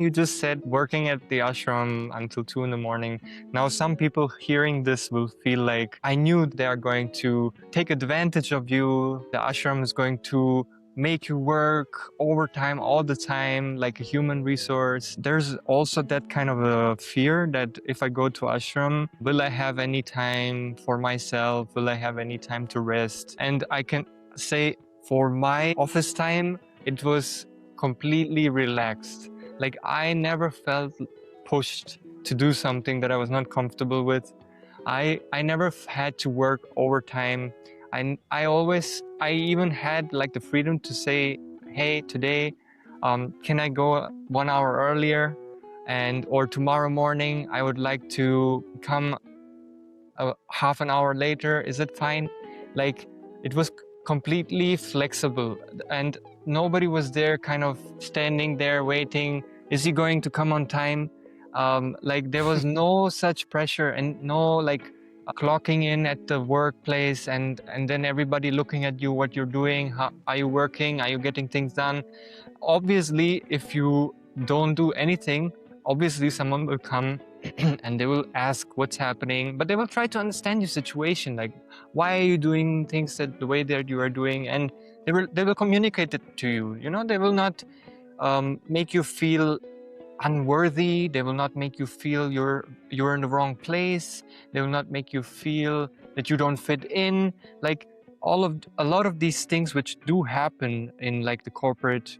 You just said working at the ashram until 2 in the morning. Now, some people hearing this will feel like, I knew they are going to take advantage of you. The ashram is going to make you work overtime all the time like a human resource. There's also that kind of a fear that if I go to ashram, will I have any time for myself? Will I have any time to rest? And I can say for my office time, it was completely relaxed. Like, I never felt pushed to do something that I was not comfortable with. I never had to work overtime. I even had like the freedom to say, hey, today, can I go 1 hour earlier? And or tomorrow morning, I would like to come half an hour later. Is it fine? Like, it was completely flexible, and nobody was there kind of standing there waiting. Is he going to come on time? Like, there was no such pressure, and no like clocking in at the workplace, and then everybody looking at you, what you're doing, how are you working, are you getting things done. Obviously, if you don't do anything, obviously someone will come and they will ask what's happening, but they will try to understand your situation, like, why are you doing things the way that you are doing, and they will communicate it to you. They will not make you feel unworthy. They will not make you feel you're in the wrong place. They will not make you feel that you don't fit in. Like, a lot of these things which do happen in like the corporate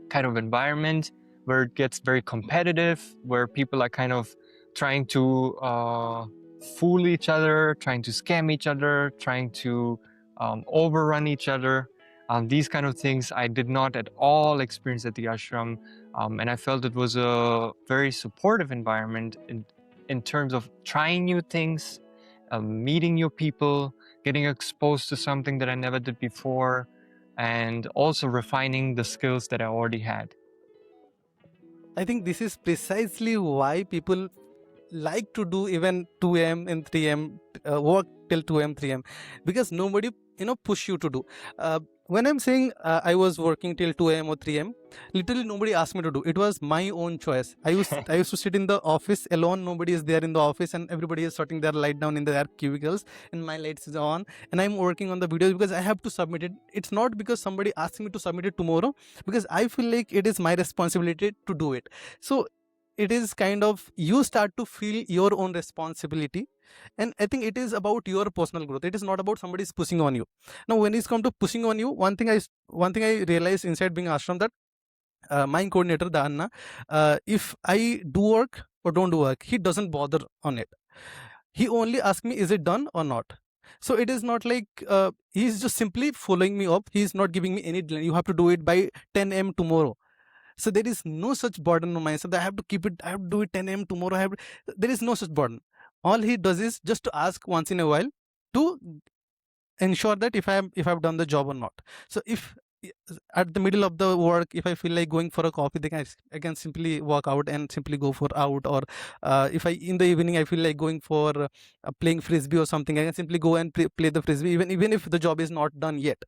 kind of environment, where it gets very competitive, where people are kind of trying to fool each other, trying to scam each other, trying to overrun each other. These kind of things I did not at all experience at the ashram, and I felt it was a very supportive environment in terms of trying new things, meeting new people, getting exposed to something that I never did before, and also refining the skills that I already had. I think this is precisely why people like to do even 2 a.m. and 3 a.m. Work till 2 a.m. 3 a.m. because nobody push you to do. When I'm saying I was working till 2 a.m. or 3 a.m., literally nobody asked me to do. It was my own choice. I used to sit in the office alone. Nobody is there in the office, and everybody is shutting their light down in their cubicles, and my lights is on, and I'm working on the videos because I have to submit it. It's not because somebody asked me to submit it tomorrow, because I feel like it is my responsibility to do it. So it is kind of, you start to feel your own responsibility, and I think it is about your personal growth. It is not about somebody's pushing on you. Now when it's come to pushing on you, one thing I realized inside being ashram, that my coordinator, the Anna, if I do work or don't do work, he doesn't bother on it. He only asks me, is it done or not? So it is not like he's just simply following me up. He's not giving me any deadline. You have to do it by 10 a.m. tomorrow. So there is no such burden on myself that I have to keep it, I have to do it 10 a.m. tomorrow. There is no such burden. All he does is just to ask once in a while to ensure that if I've done the job or not. So if at the middle of the work, if I feel like going for a coffee, then I can simply walk out and simply go for out. Or if I in the evening I feel like going for playing frisbee or something, I can simply go and play the frisbee, even if the job is not done yet.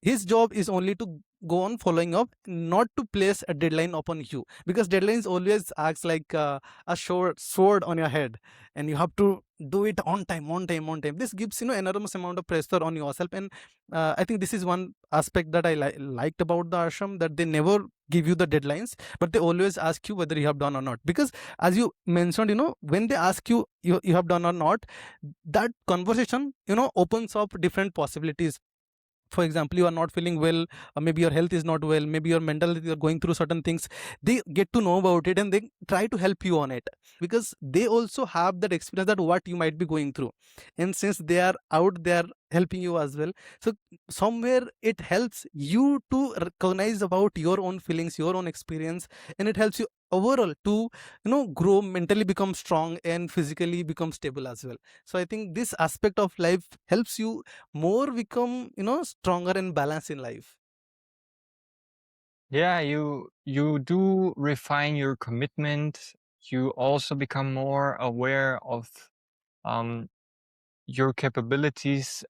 His job is only to go on following up, not to place a deadline upon you, because deadlines always acts like a short sword on your head, and you have to do it on time, on time, on time. This gives enormous amount of pressure on yourself. And I think this is one aspect that I liked about the ashram, that they never give you the deadlines, but they always ask you whether you have done or not. Because as you mentioned, when they ask you, you have done or not, that conversation opens up different possibilities. For example, you are not feeling well, maybe your health is not well, maybe your mental health, you're going through certain things. They get to know about it and they try to help you on it, because they also have that experience, that what you might be going through. And since they are out there helping you as well, so somewhere it helps you to recognize about your own feelings, your own experience, and it helps you overall to grow, mentally become strong, and physically become stable as well. So I think this aspect of life helps you more become stronger and balanced in life. Yeah, you do refine your commitment. You also become more aware of your capabilities.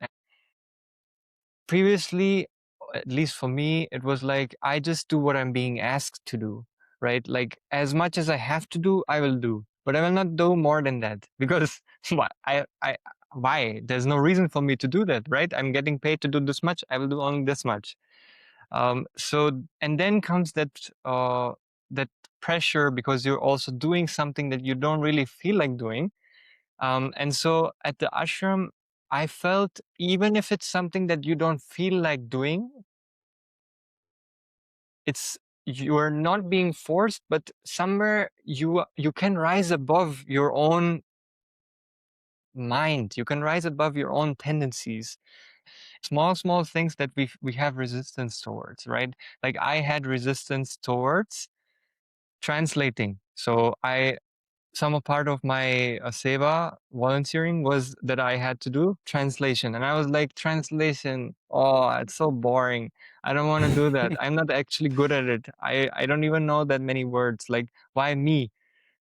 Previously, at least for me, it was like I just do what I'm being asked to do. right? Like as much as I have to do, I will do, but I will not do more than that because why? There's no reason for me to do that, right? I'm getting paid to do this much. I will do only this much. And then comes that pressure because you're also doing something that you don't really feel like doing. And so at the ashram, I felt even if it's something that you don't feel like doing, it's you are not being forced, but somewhere you can rise above your own mind. You can rise above your own tendencies. Small things that we have resistance towards, right? Like I had resistance towards translating. So I some part of my seva volunteering was that I had to do translation, and I was like, translation, oh, it's so boring. I don't want to do that. I'm not actually good at it. I don't even know that many words. Like, why me?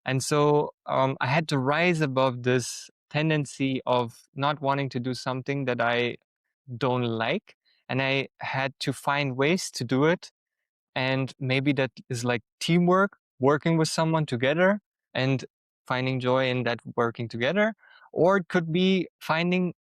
And so I had to rise above this tendency of not wanting to do something that I don't like, and I had to find ways to do it. And maybe that is like teamwork, working with someone together and finding joy in that working together. Or it could be finding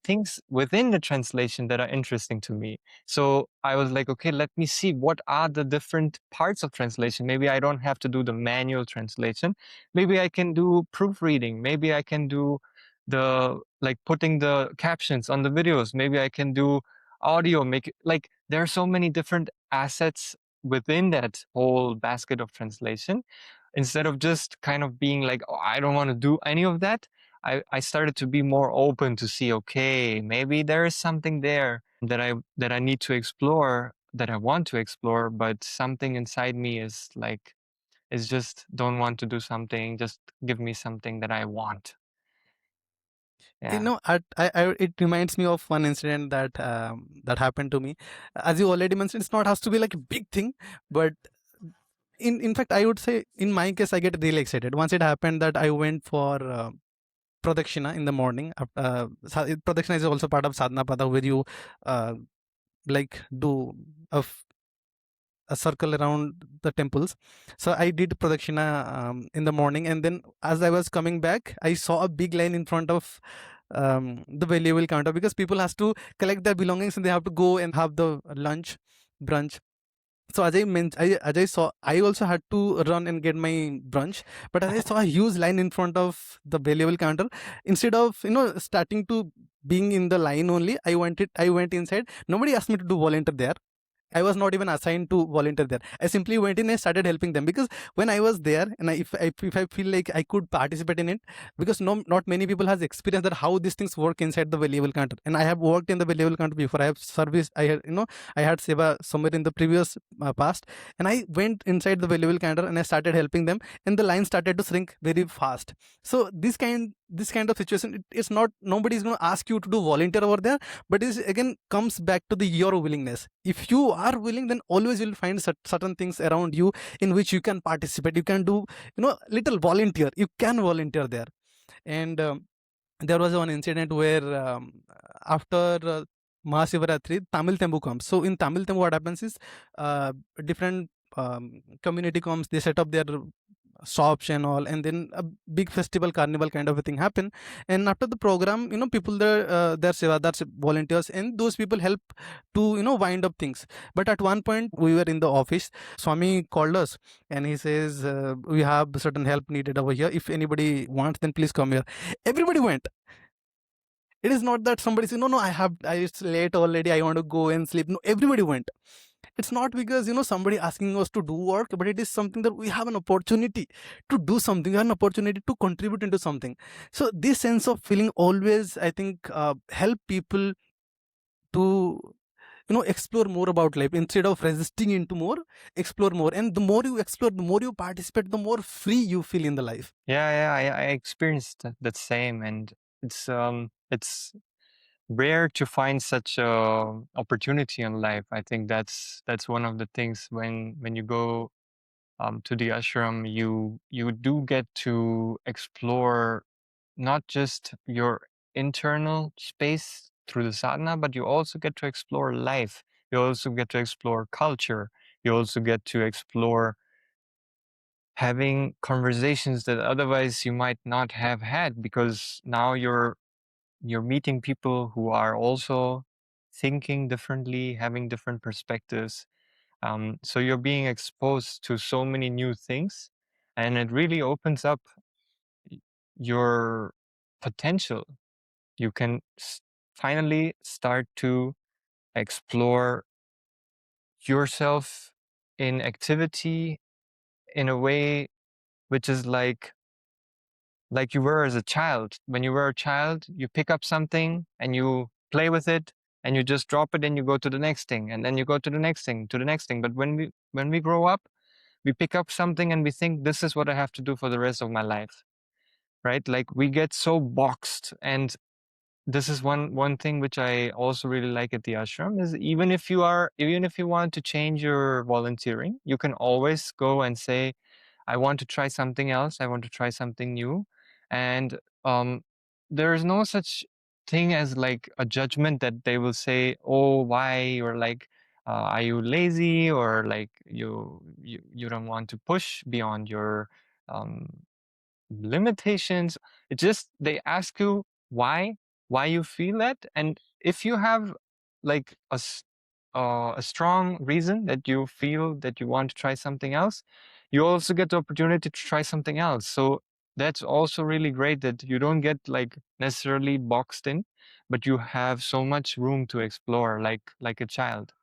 things within the translation that are interesting to me. So I was like, okay, let me see what are the different parts of translation. Maybe I don't have to do the manual translation. Maybe I can do proofreading. Maybe I can do the like putting the captions on the videos. Maybe I can do audio, make it like there are so many different assets within that whole basket of translation. Instead of just kind of being like, oh, I don't want to do any of that, I started to be more open to see, okay, maybe there is something there that I need to explore, that I want to explore, but something inside me is just don't want to do something, just give me something that I want. You Yeah. know, it reminds me of one incident that that happened to me. As you already mentioned, it's not has to be like a big thing, but in fact, I would say in my case, I get really excited. Once it happened that I went for Pradakshina in the morning. Pradakshina is also part of Sadhanapada, where you uh, like do a circle around the temples. So I did Pradakshina in the morning, and then as I was coming back, I saw a big line in front of the valuable counter because people has to collect their belongings and they have to go and have the lunch, brunch. So as I saw, I also had to run and get my brunch. But as I saw a huge line in front of the valuable counter, instead of starting to being in the line only, I went inside. Nobody asked me to do volunteer there. I was not even assigned to volunteer there. I simply went in and started helping them because when I was there, and if I feel like I could participate in it, because not many people has experienced that how these things work inside the valuable counter. And I have worked in the valuable counter before. I have service. I had seva somewhere in the previous past, and I went inside the valuable counter and I started helping them, and the line started to shrink very fast. So this kind of situation, it's not nobody is going to ask you to do volunteer over there, but it again comes back to the your willingness. If you are willing, then always you'll find certain things around you in which you can participate. You can do little volunteer, you can volunteer there. And there was one incident where after Mahasivaratri, Tamil Tembu comes. So in Tamil Tembu, what happens is different community comes, they set up their shops and all, and then a big festival carnival kind of a thing happen. And after the program, people there, their seva, that's volunteers, and those people help to wind up things. But at one point we were in the office, Swami called us and he says, we have certain help needed over here. If anybody wants, then please come here. Everybody went. It is not that somebody said, no, it's late already, I want to go and sleep. No, everybody went. It's not because somebody asking us to do work, but it is something that we have an opportunity to do something, an opportunity to contribute into something. So this sense of feeling always, I think, help people to explore more about life. Instead of resisting into more, explore more. And the more you explore, the more you participate, the more free you feel in the life. Yeah, I experienced that same, and it's rare to find such a opportunity in life. I think that's one of the things when you go to the ashram, you do get to explore not just your internal space through the sadhana, but you also get to explore life. You also get to explore culture. You also get to explore having conversations that otherwise you might not have had, because now you're meeting people who are also thinking differently, having different perspectives. So you're being exposed to so many new things, and it really opens up your potential. You can finally start to explore yourself in activity in a way which is like you were as a child. When you were a child, you pick up something and you play with it, and you just drop it and you go to the next thing, and then you go to the next thing, to the next thing. But when we grow up, we pick up something and we think, this is what I have to do for the rest of my life, right? Like we get so boxed. And this is one thing which I also really like at the ashram, is even if you want to change your volunteering, you can always go and say, I want to try something else. I want to try something new. And um, there is no such thing as like a judgment that they will say, oh, why? Or like, are you lazy? Or like you don't want to push beyond your um, limitations. It just, they ask you why you feel that. And if you have like a strong reason that you feel that you want to try something else, you also get the opportunity to try something else. So that's also really great, that you don't get like necessarily boxed in, but you have so much room to explore, like a child.